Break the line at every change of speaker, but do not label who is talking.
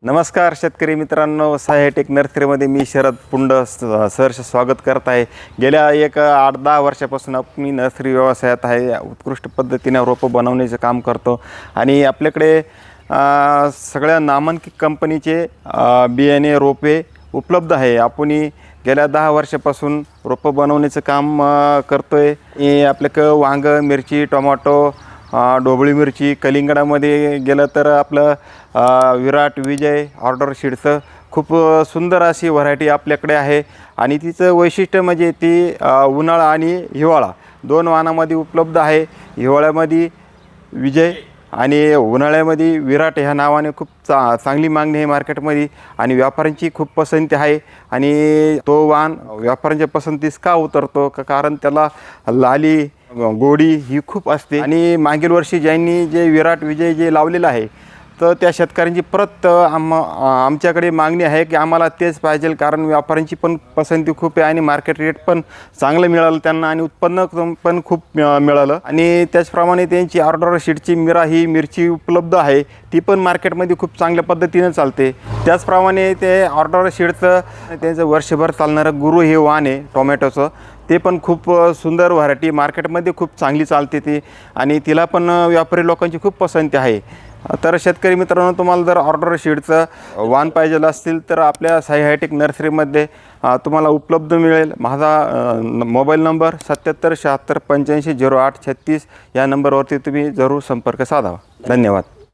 नमस्कार शेतकरी मित्रांनो, सायटेक नर्सरीमध्ये मी शरद पुंड सहर्ष स्वागत करत आहे। गेल्या 8-10 वर्षापासून मी नर्सरी व्यवसायात आहे। उत्कृष्ट पद्धतीने रोपं बनवण्याचे काम करतो आणि आपल्याकडे सगळ्या नामांकित कंपनीचे बियाणे रोपे उपलब्ध आहे। आपण गेल्या 10 वर्षापासून रोपं बनवण्याचं काम करतोय। आपल्याकडे वांग, मिरची, टोमॅटो, ढोबळी मिरची, कलिंगडामध्ये गेलं तर आपलं विराट, विजय, ऑर्डर शीटचं खूप सुंदर अशी व्हरायटी आपल्याकडे आहे। आणि तिचं वैशिष्ट्य म्हणजे ती उन्हाळा आणि हिवाळा दोन वाणामध्ये उपलब्ध आहे। हिवाळ्यामध्ये विजय आणि उन्हाळ्यामध्ये विराट ह्या नावाने खूप चांगली मागणी आहे मार्केटमध्ये आणि व्यापाऱ्यांची खूप पसंती आहे। आणि तो वाण व्यापाऱ्यांच्या पसंतीस का उतरतो कारण त्याला लाली गोडी ही खूप असते। आणि मागील वर्षी ज्यांनी जे विराट विजय जे लावलेलं आहे तर त्या शेतकऱ्यांची परत आमच्याकडे मागणी आहे की आम्हाला तेच पाहिजे, कारण व्यापाऱ्यांची पण पसंती खूप आहे आणि मार्केट रेट पण चांगलं मिळालं त्यांना आणि उत्पन्न पण खूप मिळालं। आणि त्याचप्रमाणे त्यांची ऑर्डर शीटची ही मिरची उपलब्ध आहे, ती पण मार्केटमध्ये खूप चांगल्या पद्धतीने चालते। त्याचप्रमाणे ते ऑर्डर शीटचं त्यांचं वर्षभर चालणारं गुरु हे वाण आहे टोमॅटोचं, ते पण खूप सुंदर व्हरायटी मार्केटमध्ये खूप चांगली चालते ती आणि तिला पण व्यापारी लोकांची खूप पसंती आहे। तर शेतकरी मित्रांनो, तुम्हाला जर ऑर्डर शीटचं वाण पाहिजे असतील तर आपल्या सायटेक नर्सरीमध्ये तुम्हाला उपलब्ध मिळेल। माझा मोबाईल नंबर 77 76 85 08 36 या नंबरवरती तुम्ही जरूर संपर्क साधावा। धन्यवाद।